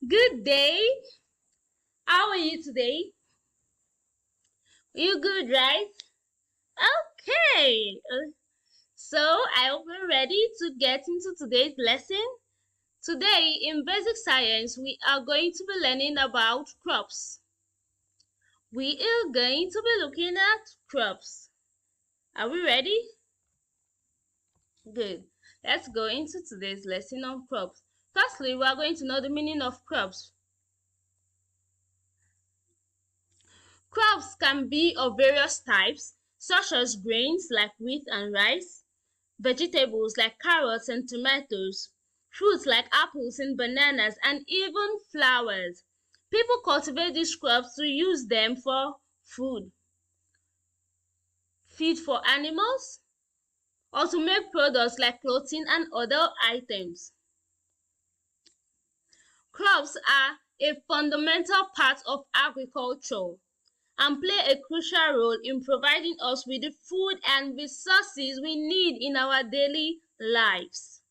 Good day. How are you today? You good, right? Okay. So I hope you're ready to get into today's lesson. Today in basic science, we are going to be learning about crops. We are going to be looking at crops. Are we ready? Good. Let's go into today's lesson on crops. Firstly, we are going to know the meaning of crops. Crops can be of various types, such as grains like wheat and rice, vegetables like carrots and tomatoes, fruits like apples and bananas, and even flowers. People cultivate these crops to use them for food, feed for animals, or to make products like clothing and other items. Crops are a fundamental part of agriculture and play a crucial role in providing us with the food and resources we need in our daily lives.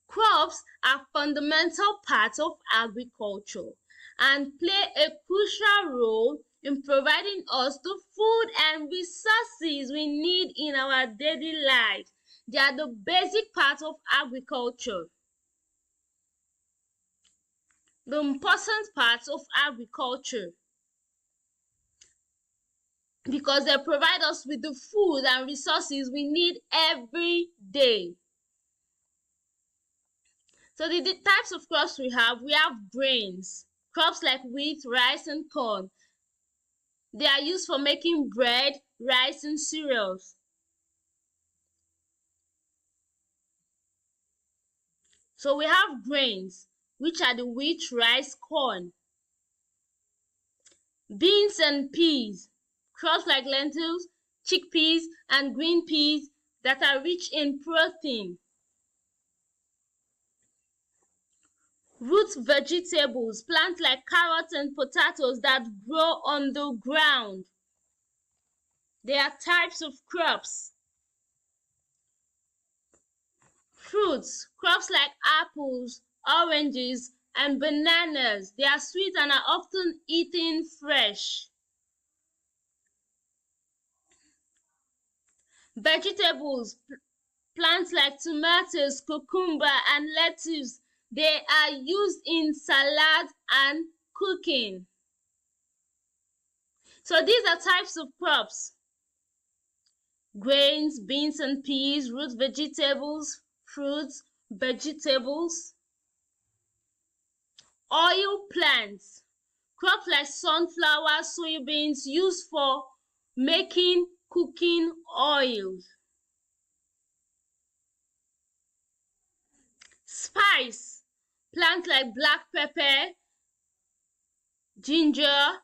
Crops are fundamental parts of agriculture and play a crucial role in providing us the food and resources we need in our daily lives. They are the basic part of agriculture. The important parts of agriculture, because they provide us with the food and resources we need every day. So the types of crops we have grains, crops like wheat, rice, and corn. They are used for making bread, rice, and cereals. So we have grains, which are the wheat, rice, corn. Beans and peas, crops like lentils, chickpeas, and green peas that are rich in protein. Root vegetables, plants like carrots and potatoes that grow on the ground. They are types of crops. Fruits, crops like apples, oranges, and bananas. They are sweet and are often eaten fresh. Vegetables, plants like tomatoes, cucumber, and lettuce. They are used in salad and cooking. So these are types of crops: grains, beans and peas, root vegetables, fruits, vegetables. Oil plants, crops like sunflower, soybeans used for making cooking oils. Spice, plants like black pepper, ginger,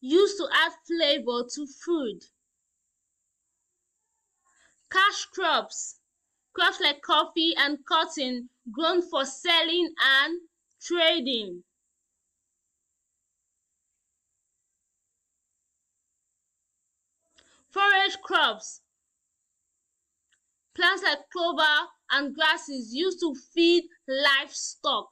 used to add flavor to food. Cash crops, crops like coffee and cotton grown for selling and trading. Forage crops, plants like clover and grasses used to feed livestock.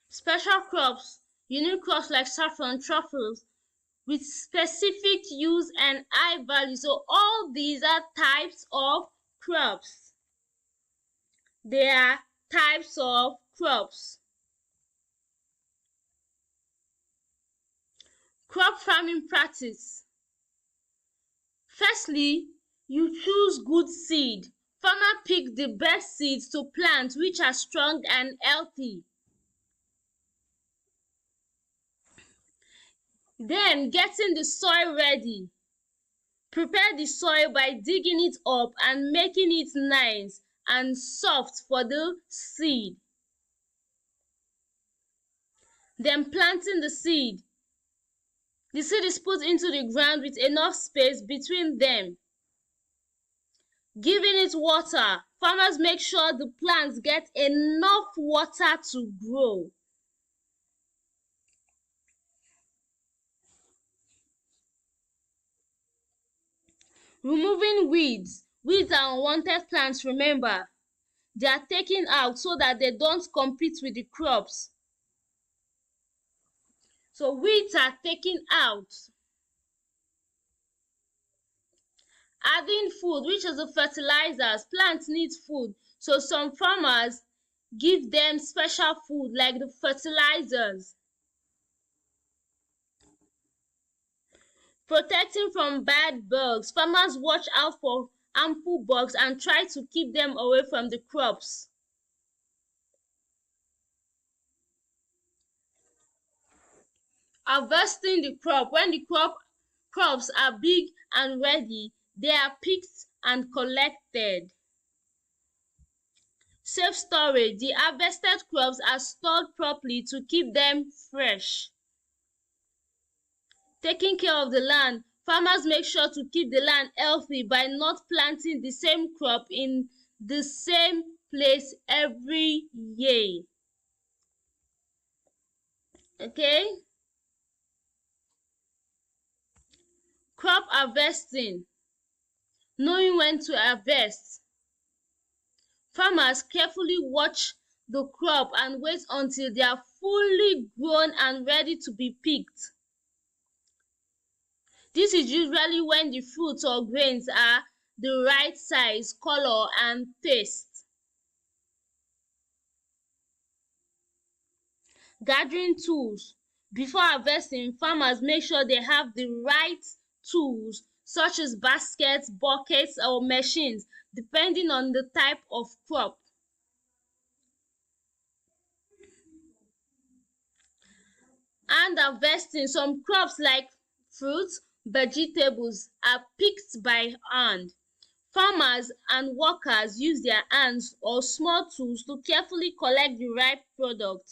Special crops, unique crops like saffron, truffles, with specific use and high value. So all these are types of crops. They are types of crops. Crop farming practice. Firstly, you choose good seed. Farmer pick the best seeds to plant which are strong and healthy. Then getting the soil ready. Prepare the soil by digging it up and making it nice and soft for the seed. Then planting the seed. The seed is put into the ground with enough space between them. Giving it water. Farmers make sure the plants get enough water to grow. Removing weeds. Weeds are unwanted plants, remember. They are taken out so that they don't compete with the crops. So weeds are taken out. Adding food, which is the fertilizers. Plants need food, so some farmers give them special food like the fertilizers. Protecting from bad bugs. Farmers watch out for harmful bugs and try to keep them away from the crops. Harvesting the crop. When the crops are big and ready, they are picked and collected. Safe storage. The harvested crops are stored properly to keep them fresh. Taking care of the land. Farmers make sure to keep the land healthy by not planting the same crop in the same place every year. Okay? Crop harvesting. Knowing when to harvest. Farmers carefully watch the crop and wait until they are fully grown and ready to be picked. This is usually when the fruits or grains are the right size, color and taste. Gathering tools. Before harvesting, farmers make sure they have the right tools such as baskets, buckets or machines depending on the type of crop. And harvesting. Some crops like fruits, vegetables are picked by hand. Farmers and workers use their hands or small tools to carefully collect the ripe product.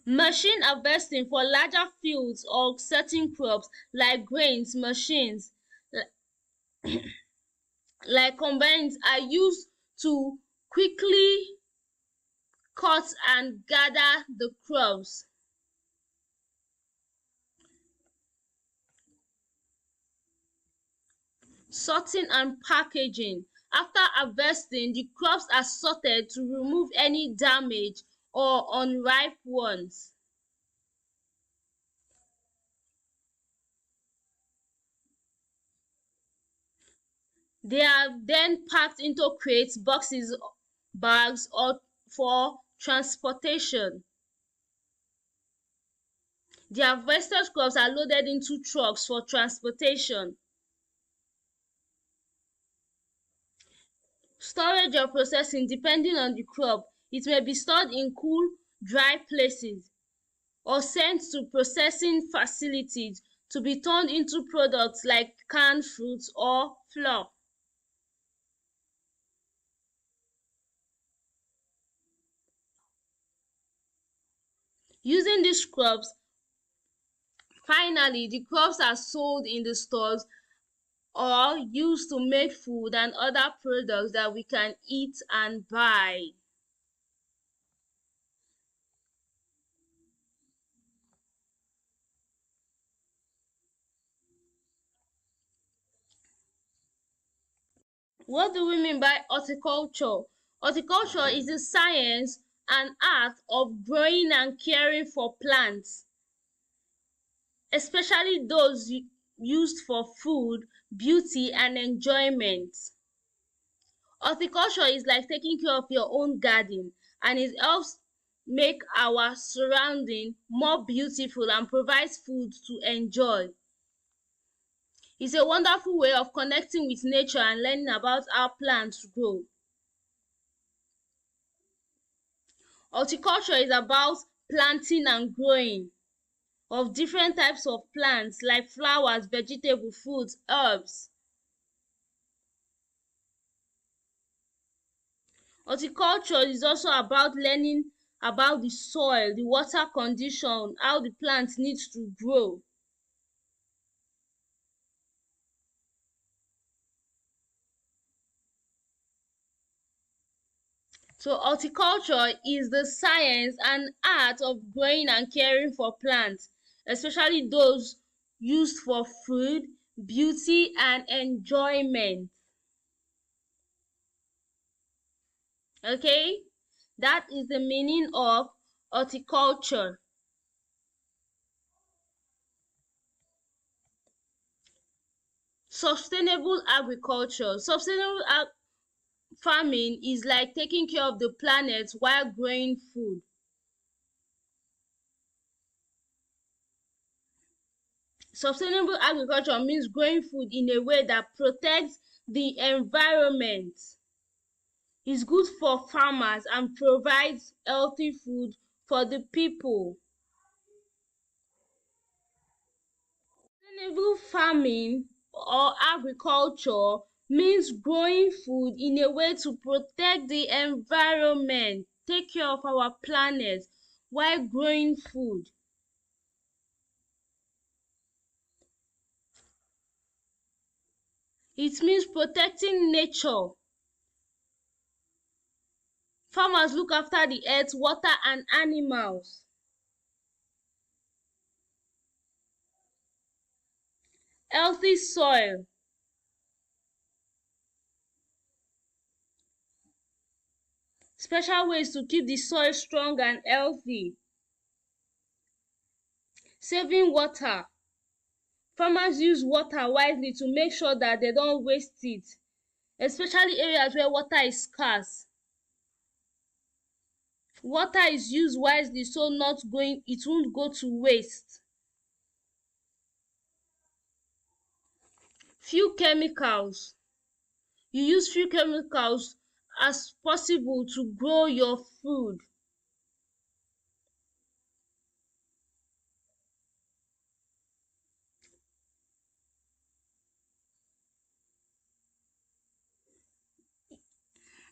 Machine harvesting. For larger fields or certain crops like grains, machines like combines are used to quickly cut and gather the crops. Sorting and packaging. After harvesting, the crops are sorted to remove any damage or unripe ones. They are then packed into crates, boxes, bags or for transportation. The harvested crops are loaded into trucks for transportation. Storage or processing. Depending on the crop, it may be stored in cool, dry places or sent to processing facilities to be turned into products like canned fruits or flour. Using these crops, finally, the crops are sold in the stores or used to make food and other products that we can eat and buy. What do we mean by horticulture? Horticulture is the science and art of growing and caring for plants, especially those used for food, beauty and enjoyment. Horticulture is like taking care of your own garden, and it helps make our surrounding more beautiful and provides food to enjoy. It's a wonderful way of connecting with nature and learning about how plants grow. Horticulture is about planting and growing of different types of plants like flowers, vegetables, fruits, herbs. Horticulture is also about learning about the soil, the water condition, how the plant needs to grow. So horticulture is the science and art of growing and caring for plants, especially those used for food, beauty, and enjoyment. Okay, that is the meaning of horticulture. Sustainable agriculture. Farming is like taking care of the planet while growing food. Sustainable agriculture means growing food in a way that protects the environment, is good for farmers, and provides healthy food for the people. Sustainable farming or agriculture means growing food in a way to protect the environment, take care of our planet while growing food. It means protecting nature. Farmers look after the earth, water, and animals. Healthy soil. Special ways to keep the soil strong and healthy. Saving water. Farmers use water wisely to make sure that they don't waste it, especially areas where water is scarce. Water is used wisely so it won't go to waste. Few chemicals. You use few chemicals as possible to grow your food.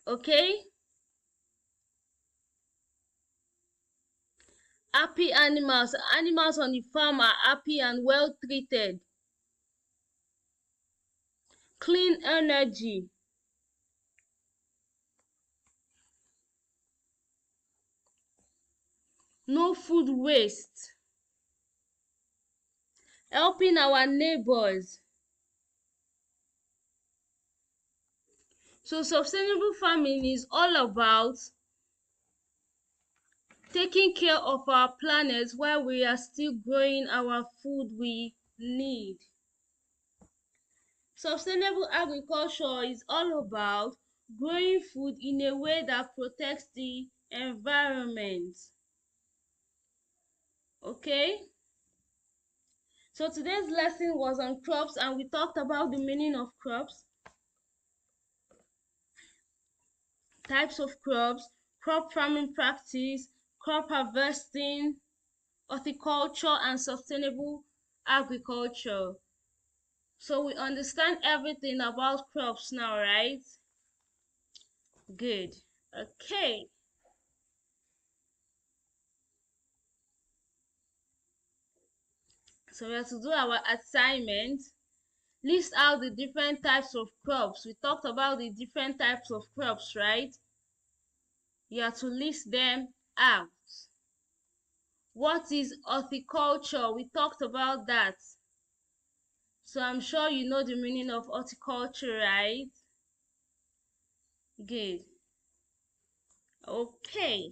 Okay? Happy animals. Animals on the farm are happy and well treated. Clean energy. No food waste. Helping our neighbors. So sustainable farming is all about taking care of our planet while we are still growing our food we need. Sustainable agriculture is all about growing food in a way that protects the environment. Okay? So today's lesson was on crops, and we talked about the meaning of crops, types of crops, crop farming practice, crop harvesting, horticulture, and sustainable agriculture. So we understand everything about crops now, right? Good. Okay. So we have to do our assignment. List out the different types of crops. We talked about the different types of crops, right? You have to list them out. What is horticulture? We talked about that. So I'm sure you know the meaning of horticulture, right? Good. Okay.